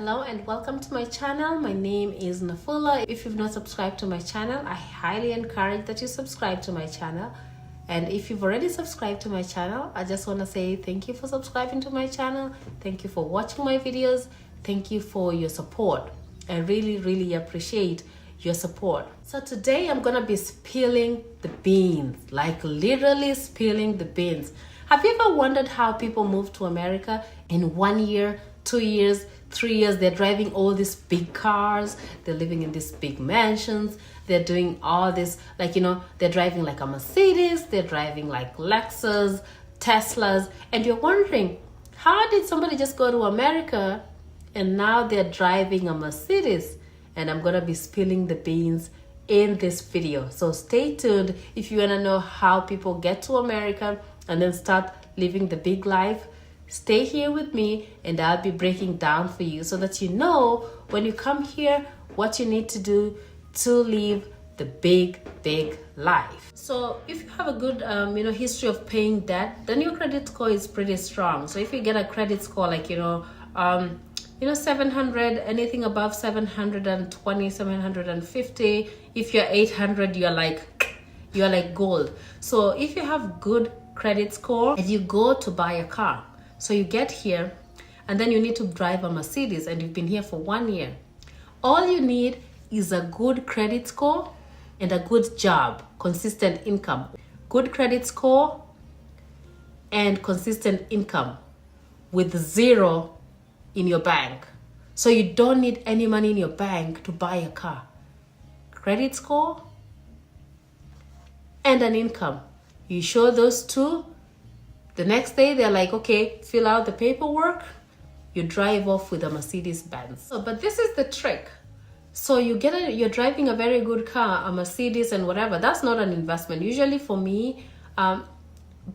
Hello and welcome to my channel. My name is NAFULA. If you've not subscribed to my channel, I highly encourage that you subscribe to my channel. And if you've already subscribed to my channel, I just want to say thank you for subscribing to my channel. Thank you for watching my videos. Thank you for your support. I really appreciate your support. So today I'm gonna be spilling the beans, like literally spilling the beans. Have you ever wondered how people move to America in 1 year, 2 years, 3 years? They're driving all these big cars, they're living in these big mansions, they're doing all this, like, you know, they're driving like a Mercedes, they're driving like Lexus, Teslas, and you're wondering, how did somebody just go to America and now they're driving a Mercedes? And I'm gonna be spilling the beans in this video. So stay tuned if you wanna know how people get to America and then start living the big life. Stay here with me and I'll be breaking down for you so that you know when you come here what you need to do to live the big life. So if you have a good history of paying debt, then your credit score is pretty strong. So if you get a credit score like 700, anything above 720, 750, if you're 800, you're like gold. So if you have good credit score and you go to buy a car, so you get here and then you need to drive a Mercedes and you've been here for 1 year, all you need is a good credit score and a good job, consistent income. Good credit score and consistent income with zero in your bank. So you don't need any money in your bank to buy a car. Credit score and an income. You show those two, the next day they're like, okay, fill out the paperwork, you drive off with a Mercedes Benz. So, but this is the trick. So you're driving a very good car, a Mercedes and whatever. That's not an investment. Usually for me,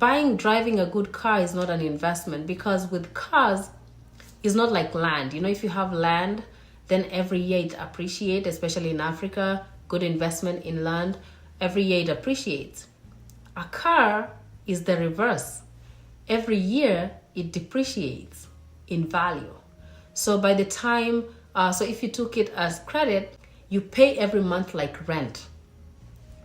driving a good car is not an investment, because with cars, it's not like land. You know, if you have land, then every year it appreciates, especially in Africa, good investment in land, every year it appreciates. A car is the reverse. Every year it depreciates in value. So by the time, so if you took it as credit, you pay every month like rent.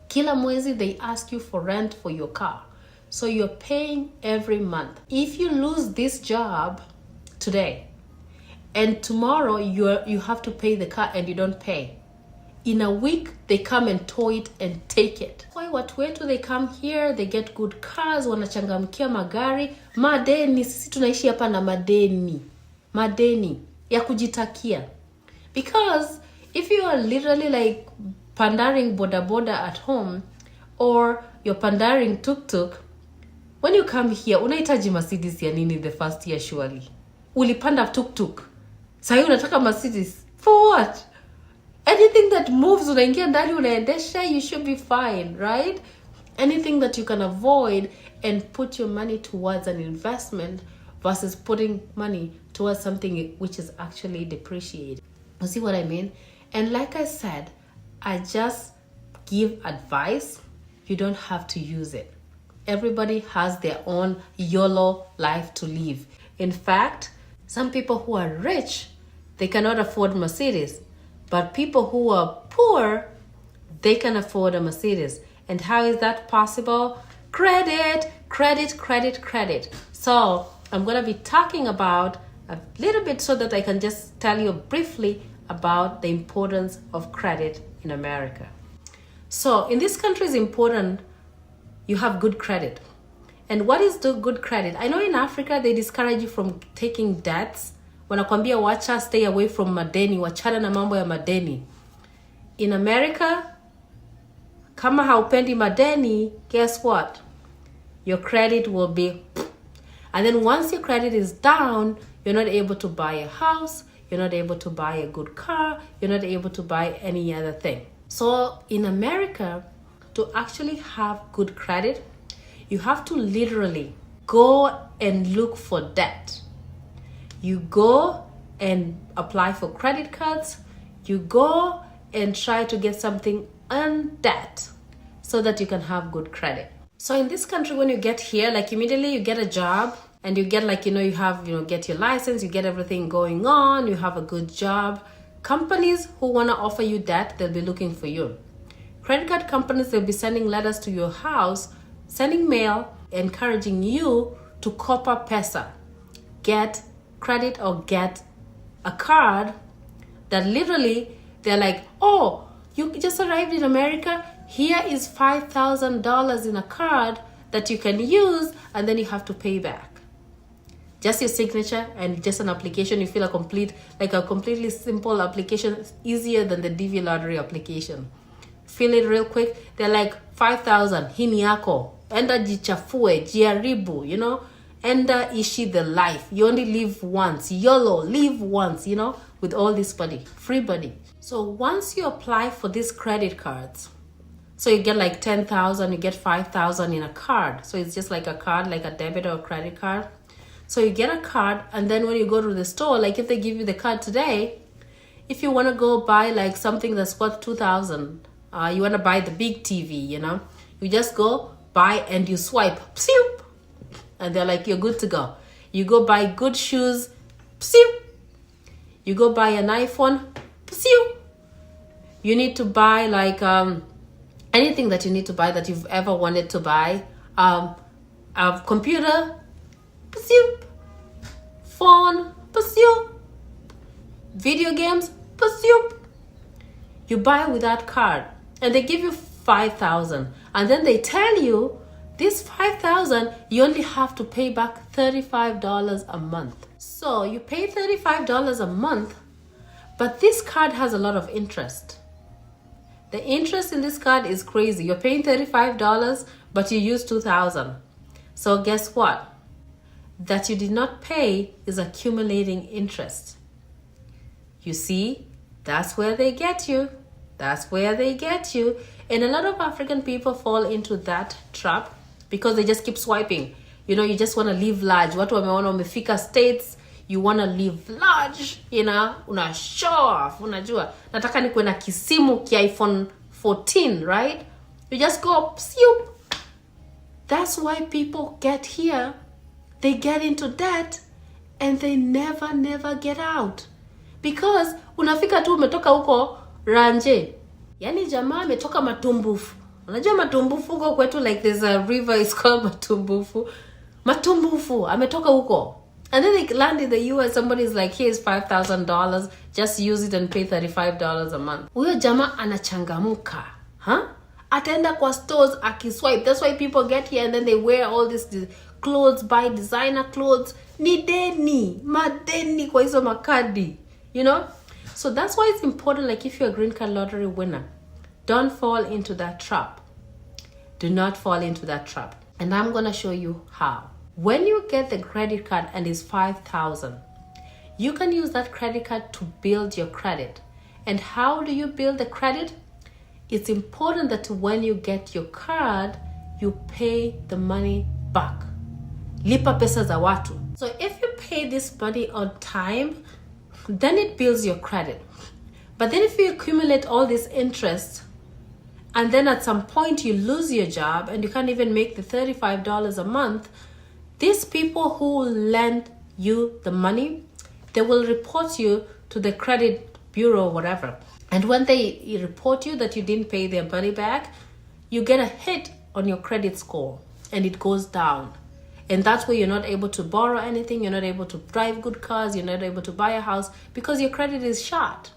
Kila mwezi they ask you for rent for your car. So you're paying every month. If you lose this job today and tomorrow you have to pay the car and you don't pay, in a week they come and tow it and take it. Why watu wetu, they come here, they get good cars, wanachangamkia magari, madeni. Sisi tunaishi hapa na madeni ya kujitakia. Because if you are literally like pandering boda at home, or you're pandering tuk-tuk, when you come here, unahitaji Mercedes ya nini the first year surely? Ulipanda tuk-tuk, sasa unataka Mercedes for what? Anything that moves, unaingia ndani unaendesha, you should be fine, right? Anything that you can avoid and put your money towards an investment versus putting money towards something which is actually depreciated. You see what I mean? And like I said, I just give advice. You don't have to use it. Everybody has their own YOLO life to live. In fact, some people who are rich, they cannot afford Mercedes. But people who are poor, they can afford a Mercedes. And how is that possible? Credit. So I'm going to be talking about a little bit so that I can just tell you briefly about the importance of credit in America. So in this country, it's important you have good credit. And what is the good credit? I know in Africa, they discourage you from taking debts. Wanakwambia wacha, stay away from madeni, wachana na mambo ya madeni. In America, kama haupendi madeni, guess what? Your credit will be, and then once your credit is down, you're not able to buy a house, you're not able to buy a good car, you're not able to buy any other thing. So in America, to actually have good credit, you have to literally go and look for debt. You go and apply for credit cards. You go and try to get something on debt so that you can have good credit. So in this country, when you get here, like immediately you get a job, and you get like, you have, get your license, you get everything going on, you have a good job. Companies who want to offer you that, they'll be looking for you. Credit card companies, they'll be sending letters to your house, sending mail, encouraging you to kopa pesa, get credit or get a card that literally they're like, oh, you just arrived in America, here is $5,000 in a card that you can use, and then you have to pay back. Just your signature and just an application. You feel a completely simple application, easier than the DV lottery application. Fill it real quick. They're like 5,000, hini yako, enda jichafue, jiaribu, enda ishi the life. You only live once. YOLO, live once, with all this money, free money. So once you apply for these credit cards, so you get like 10,000, you get 5,000 in a card. So it's just like a card, like a debit or a credit card. So you get a card, and then when you go to the store, like if they give you the card today, if you want to go buy like something that's worth 2,000, you want to buy the big TV, you just go buy and you swipe, pseep, and they're like, you're good to go. You go buy good shoes, pseep. You go buy an iPhone, pseep. You need to buy like anything that you need to buy that you've ever wanted to buy, a computer, pseep. Phone, pseep. Video games, pseep. You buy with that card, and they give you 5,000, and then they tell you this 5,000 you only have to pay back $35 a month. So you pay $35 a month, but this card has a lot of interest. The interest in this card is crazy. You're paying $35, but you use 2,000. So guess what? That you did not pay is accumulating interest. You see, that's where they get you. That's where they get you. And a lot of African people fall into that trap because they just keep swiping. You just want to live large. Watu wameona umefika States, you want to live large, una show off, unajua. Nataka nikuwe na kisimu ki iPhone 14, right? You just go, pseep. That's why people get here. They get into debt and they never get out. Because unafika tu umetoka huko rangi. Yani jamaa ametoka Matumbufu. Unajua Matumbufu huko kwetu, like there's a river, it's called Matumbufu. Matumbufu, ametoka huko. And then they land in the US, somebody's like, here's $5,000, just use it and pay $35 a month. Huyo jamaa anachangamuka. Ataenda kwa stores akiswipe. That's why people get here and then they wear all these clothes, buy designer clothes. Ni deni, madeni kwa hizo makadi. So that's why it's important, like if you're a green card lottery winner, don't fall into that trap. Do not fall into that trap. And I'm going to show you how. When you get the credit card and it's 5,000, you can use that credit card to build your credit. And how do you build the credit? It's important that when you get your card, you pay the money back. Lipa pesa za watu. So if you pay this money on time, then it builds your credit. But then if you accumulate all this interest, and then at some point you lose your job and you can't even make the $35 a month, these people who lend you the money, they will report you to the credit bureau or whatever. And when they report you that you didn't pay their money back, you get a hit on your credit score and it goes down. And that's where you're not able to borrow anything, you're not able to drive good cars, you're not able to buy a house because your credit is short.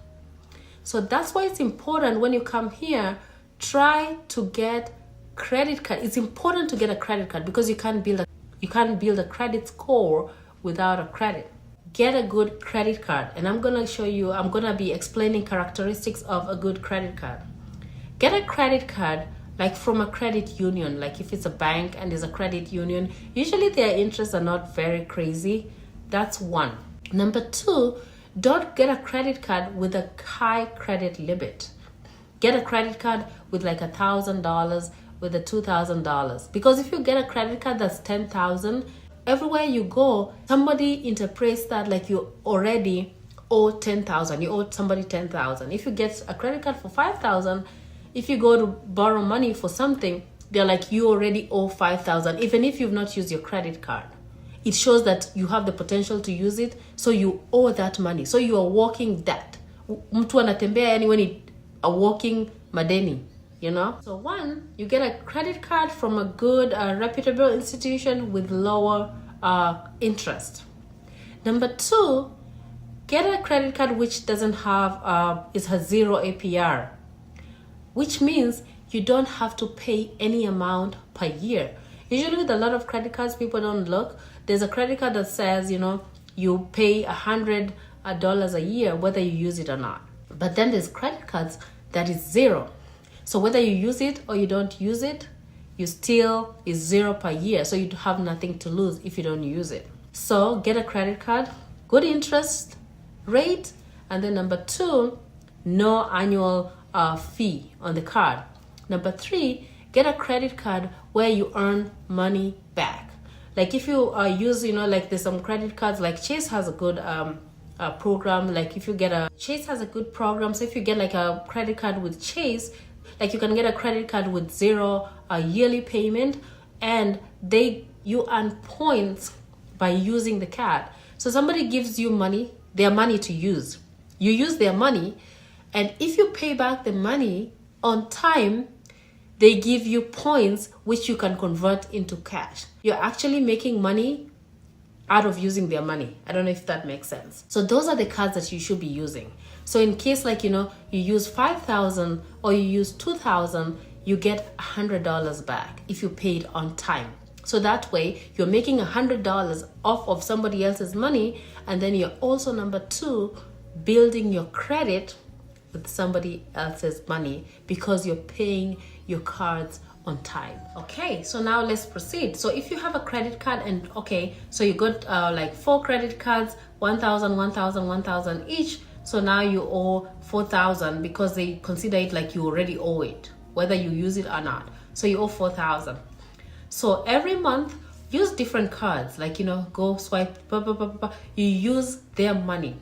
So that's why it's important when you come here, try to get credit card. It's important to get a credit card because you can't build a credit score without a credit. Get a good credit card. And I'm going to show you, I'm going to be explaining characteristics of a good credit card. Get a credit card like from a credit union, like if it's a bank and there's a credit union, usually their interests are not very crazy. That's one. Number two, don't get a credit card with a high credit limit. Get a credit card with like $1,000, with a $2,000. Because if you get a credit card that's $10,000, everywhere you go, somebody interprets that like you already owe $10,000. You owe somebody $10,000. If you get a credit card for $5,000, if you go to borrow money for something, they're like, you already owe $5,000, even if you've not used your credit card. it shows that you have the potential to use it, so you owe that money. So you are walking debt. Mtu anatembea yani when it a walking madeni, you know. So one, you get a credit card from a good reputable institution with lower interest. Number two, get a credit card which doesn't have it has 0 APR, which means you don't have to pay any amount per year. Usually with a lot of credit cards, people don't look. There's a credit card that says, you know, you pay $100 a year whether you use it or not. But then there's credit cards that is 0. So whether you use it or you don't use it, you still is 0 per year. So you have nothing to lose if you don't use it. So get a credit card, good interest rate, and then number two, no annual fee on the card. Number three, get a credit card where you earn money back. Like if you use, you know, like there's some credit cards, like Chase has a good program. Like if you get Chase has a good program. So if you get like a credit card with Chase, like you can get a credit card with 0 yearly payment, and you earn points by using the card. So somebody gives you money, their money to use. You use their money, and if you pay back the money on time, they give you points which you can convert into cash. You're actually making money out of using their money. I don't know if that makes sense. So those are the cards that you should be using. So in case like, you know, you use 5,000 or you use 2,000, you get $100 back if you paid on time. So that way you're making $100 off of somebody else's money, and then you're also, number two, building your credit with somebody else's money because you're paying your cards on time. Okay, so now let's proceed. So if you have a credit card and okay, so you got like 4 credit cards, 1,000, 1,000, 1,000 each. So now you owe 4,000 because they consider it like you already owe it, whether you use it or not. So you owe 4,000. So every month, use different cards, like, you know, go swipe, you use their money.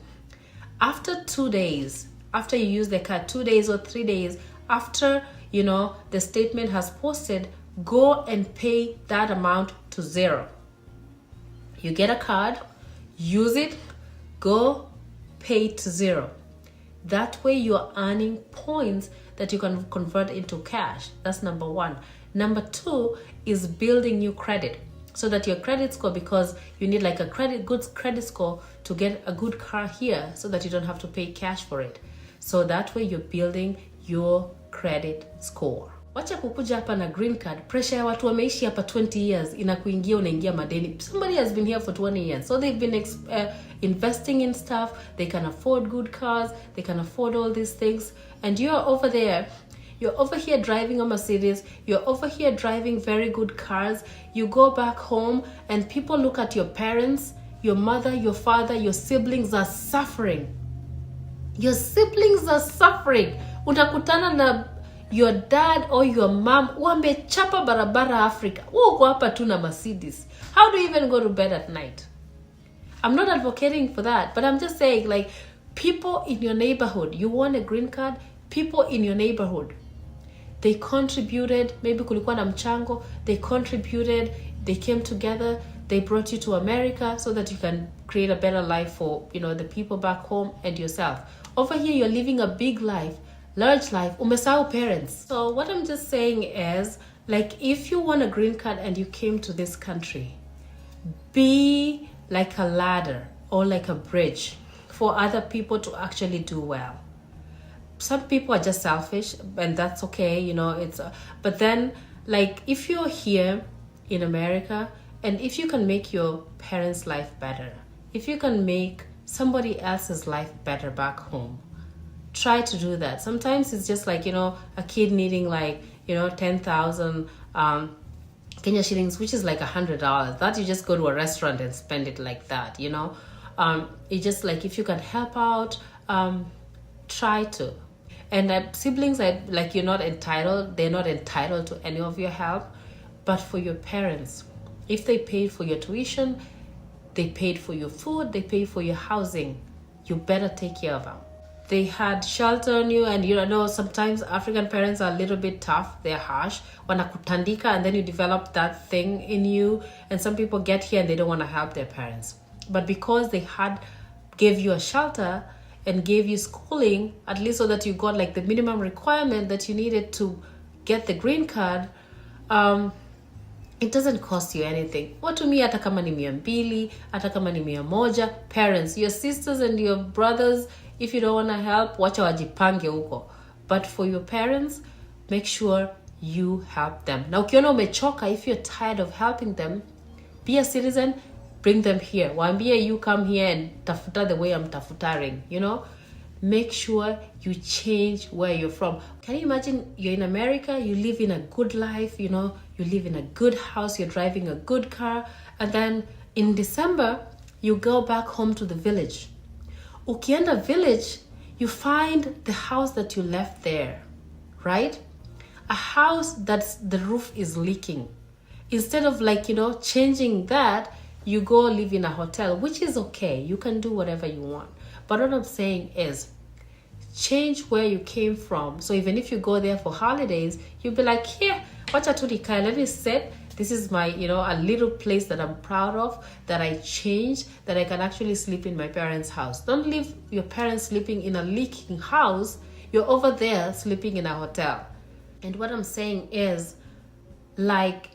After 2 days, after you use the card, 2 days or 3 days, after, you know, the statement has posted, go and pay that amount to 0. You get a card, use it, go pay to 0. That way you're earning points that you can convert into cash. That's number one. Number two is building your credit, so that your credit score, because you need like a good credit score to get a good car here, so that you don't have to pay cash for it. So that way you're building your credit score. Wacha kukuja hapa na green card, pressure ya watu wameishi hapa 20 years inakuingia, unaingia madeni. Somebody has been here for 20 years, so they've been investing in stuff, they can afford good cars, they can afford all these things, and you're over there. You're over here driving a Mercedes, you're over here driving very good cars. You go back home and people look at your parents, your mother, your father, your siblings are suffering. Your siblings are suffering. Utakutana na your dad or your mom wamechapa barabara Africa. Uko hapa tu na Mercedes. How do you even go to bed at night? I'm not advocating for that, but I'm just saying, like, people in your neighborhood, you want a green card, people in your neighborhood, they contributed, maybe kulikuwa na mchango, they contributed, they came together, they brought you to America so that you can create a better life for, you know, the people back home and yourself. Over here, you're living a big life, large life, umesahau parents. So what I'm just saying is, like, if you want a green card and you came to this country, be like a ladder or like a bridge for other people to actually do well. Some people are just selfish, and that's okay, you know, but then, like, if you're here in America, and if you can make your parents' life better, if you can make somebody else's life better back home, try to do that. Sometimes it's just like, you know, a kid needing like, you know, 10,000 Kenya shillings, which is like $100. That you just go to a restaurant and spend it like that, you know. It's just like, if you can help out, try to. And siblings, like, you're not entitled, they're not entitled to any of your help. But for your parents, if they paid for your tuition, they paid for your food, they paid for your housing, you better take care of them. they had shelter on you, and you know sometimes African parents are a little bit tough, they're harsh, wanakutandika, and then you develop that thing in you, and some people get here and they don't want to help their parents. But because they gave you a shelter and gave you schooling, at least so that you got like the minimum requirement that you needed to get the green card, it doesn't cost you anything. What to me, hata kama ni 200, hata kama ni 100, parents, your sisters and your brothers, if you don't want to help, wacha wajipange huko. But for your parents, make sure you help them. Na ukiona umechoka, if you're tired of helping them, be a citizen, bring them here. Waambie you come here and tafuta the way I'm tafutaring, you know? Make sure you change where you're from. Can you imagine you're in America, you live in a good life, you know, you live in a good house, you're driving a good car, and then in December, you go back home to the village. Ukienda village, you find the house that you left there, right? A house that's the roof is leaking. Instead of like, you know, changing that, you go live in a hotel, which is okay. You can do whatever you want. But what I'm saying is, change where you came from. So even if you go there for holidays, you'll be like, here, wacha tu nikae, let me sit. This is my, you know, a little place that I'm proud of, that I changed, that I can actually sleep in my parents' house. Don't leave your parents sleeping in a leaking house. You're over there sleeping in a hotel. And what I'm saying is, like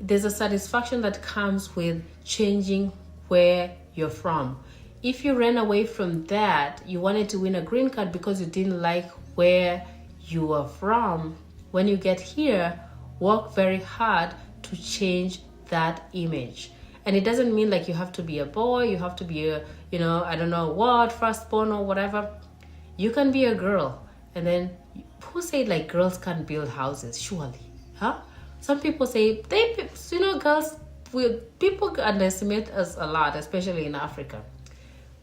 there's a satisfaction that comes with changing where you're from. If you ran away from that, you wanted to win a green card because you didn't like where you were from, when you get here, work very hard to change that image. And it doesn't mean like you have to be a boy, you have to be a, you know, I don't know what, firstborn or whatever. You can be a girl. And then who said like girls can't build houses? Surely, huh? Some people say you know, girls, people underestimate us a lot, especially in Africa.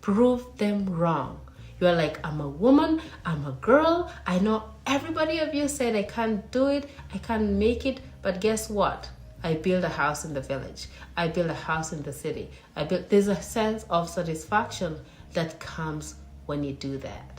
Prove them wrong. You're like, I'm a woman, I'm a girl. I know everybody of you said I can't do it, I can't make it, but guess what? I build a house in the village. I build a house in the city. There's a sense of satisfaction that comes when you do that.